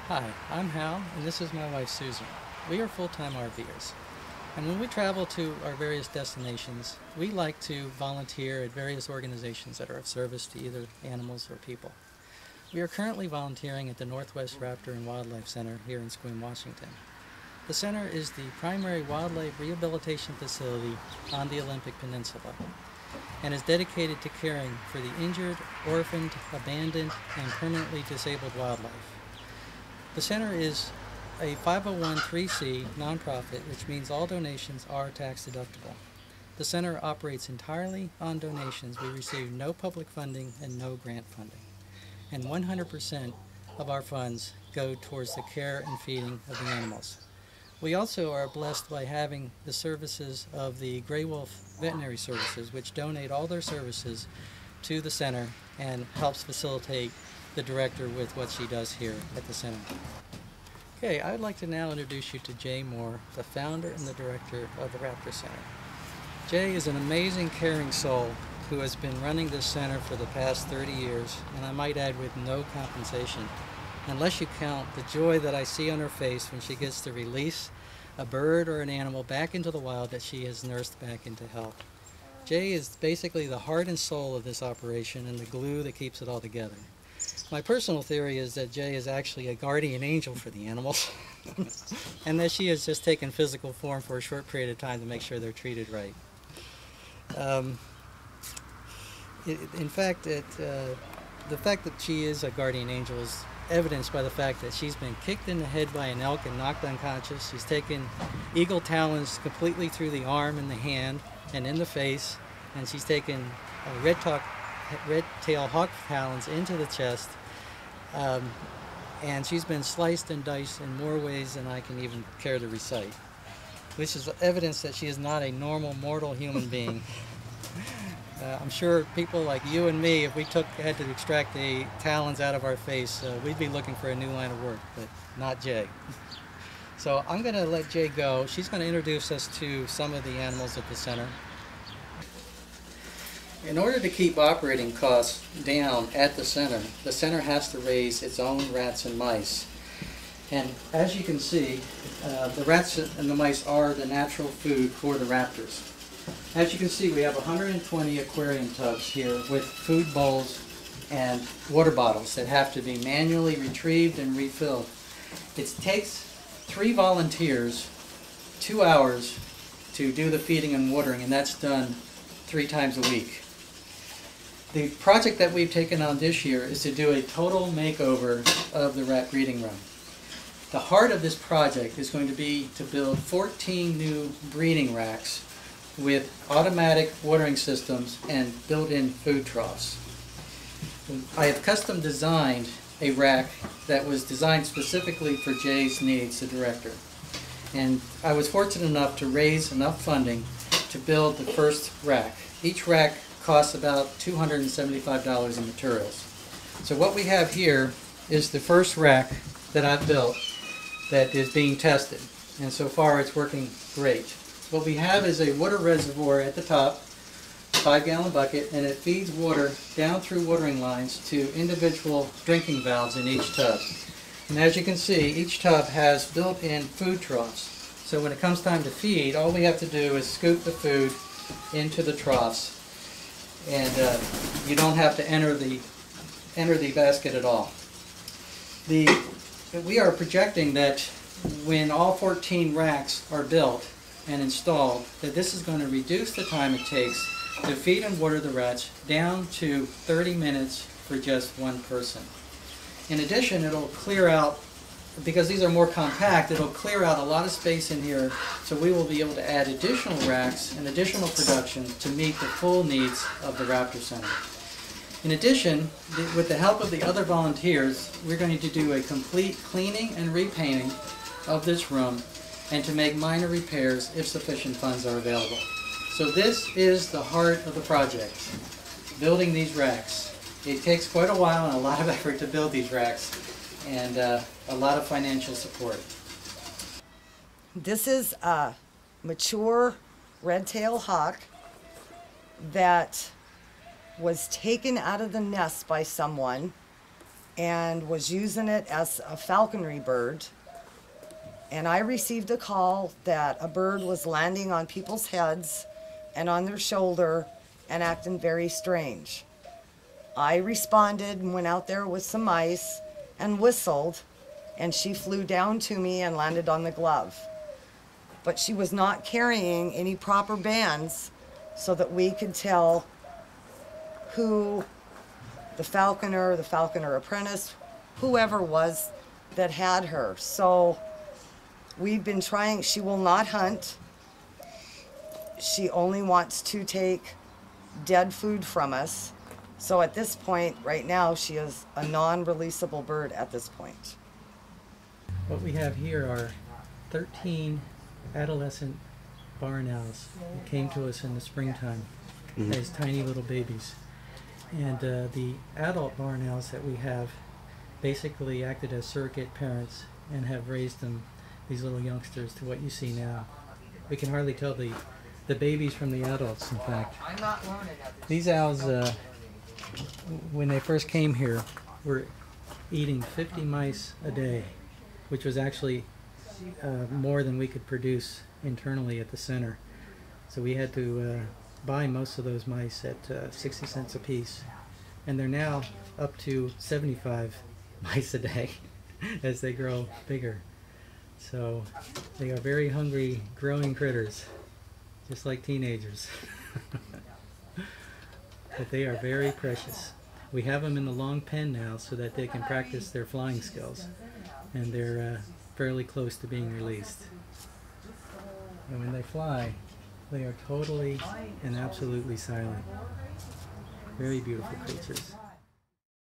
Hi, I'm Hal, and this is my wife Susan. We are full-time RVers, and when we travel to our various destinations, we like to volunteer at various organizations that are of service to either animals or people. We are currently volunteering at the Northwest Raptor and Wildlife Center here in Sequim, Washington. The center is the primary wildlife rehabilitation facility on the Olympic Peninsula and is dedicated to caring for the injured, orphaned, abandoned, and permanently disabled wildlife. The center is a 501(c) nonprofit, which means all donations are tax deductible. The center operates entirely on donations. We receive no public funding and no grant funding. And 100% of our funds go towards the care and feeding of the animals. We also are blessed by having the services of the Gray Wolf Veterinary Services, which donate all their services to the center and helps facilitate the director with what she does here at the center. Okay, I would like to now introduce you to Jay Moore, the founder and the director of the Raptor Center. Jay is an amazing, caring soul who has been running this center for the past 30 years, and I might add with no compensation, unless you count the joy that I see on her face when she gets to release a bird or an animal back into the wild that she has nursed back into health. Jay is basically the heart and soul of this operation and the glue that keeps it all together. My personal theory is that Jay is actually a guardian angel for the animals and that she has just taken physical form for a short period of time to make sure they're treated right. In fact, the fact that she is a guardian angel is evidenced by the fact that she's been kicked in the head by an elk and knocked unconscious. She's taken eagle talons completely through the arm and the hand and in the face, and she's taken red-tailed hawk talons into the chest, and she's been sliced and diced in more ways than I can even care to recite, which is evidence that she is not a normal mortal human being. I'm sure people like you and me, if we had to extract the talons out of our face, we'd be looking for a new line of work, but not Jay. So I'm going to let Jay go. She's going to introduce us to some of the animals at the center. In order to keep operating costs down at the center has to raise its own rats and mice. And as you can see, the rats and the mice are the natural food for the raptors. As you can see, we have 120 aquarium tubs here with food bowls and water bottles that have to be manually retrieved and refilled. It takes 3 volunteers 2 hours to do the feeding and watering, and that's done 3 times a week. The project that we've taken on this year is to do a total makeover of the rat breeding room. The heart of this project is going to be to build 14 new breeding racks with automatic watering systems and built-in food troughs. I have custom designed a rack that was designed specifically for Jay's needs, the director. And I was fortunate enough to raise enough funding to build the first rack. Each rack costs about $275 in materials. So what we have here is the first rack that I've built that is being tested. And so far it's working great. What we have is a water reservoir at the top, 5-gallon bucket, and it feeds water down through watering lines to individual drinking valves in each tub. And as you can see, each tub has built-in food troughs. So when it comes time to feed, all we have to do is scoop the food into the troughs, and you don't have to enter the basket at all. We are projecting that when all 14 racks are built and installed, that this is going to reduce the time it takes to feed and water the rats down to 30 minutes for just one person. In addition, it'll clear out, because these are more compact, it'll clear out a lot of space in here, so we will be able to add additional racks and additional production to meet the full needs of the Raptor Center. In addition, with the help of the other volunteers, we're going to do a complete cleaning and repainting of this room and to make minor repairs if sufficient funds are available. So this is the heart of the project, building these racks. It takes quite a while and a lot of effort to build these racks, and a lot of financial support. This is a mature red-tailed hawk that was taken out of the nest by someone and was using it as a falconry bird. And I received a call that a bird was landing on people's heads and on their shoulder and acting very strange. I responded and went out there with some mice and whistled, and she flew down to me and landed on the glove. But she was not carrying any proper bands so that we could tell who the falconer apprentice, whoever was that had her. So we've been trying. She will not hunt. She only wants to take dead food from us. So at this point, right now, she is a non-releasable bird at this point. What we have here are 13 adolescent barn owls that came to us in the springtime as tiny little babies. And the adult barn owls that we have basically acted as surrogate parents and have raised them, these little youngsters, to what you see now. We can hardly tell the babies from the adults, in fact. These owls, when they first came here, were eating 50 mice a day, which was actually more than we could produce internally at the center. So we had to buy most of those mice at 60 cents a piece. And they're now up to 75 mice a day as they grow bigger. So they are very hungry, growing critters, just like teenagers. But they are very precious. We have them in the long pen now so that they can practice their flying skills. And they're fairly close to being released. And when they fly, they are totally and absolutely silent. Very beautiful creatures.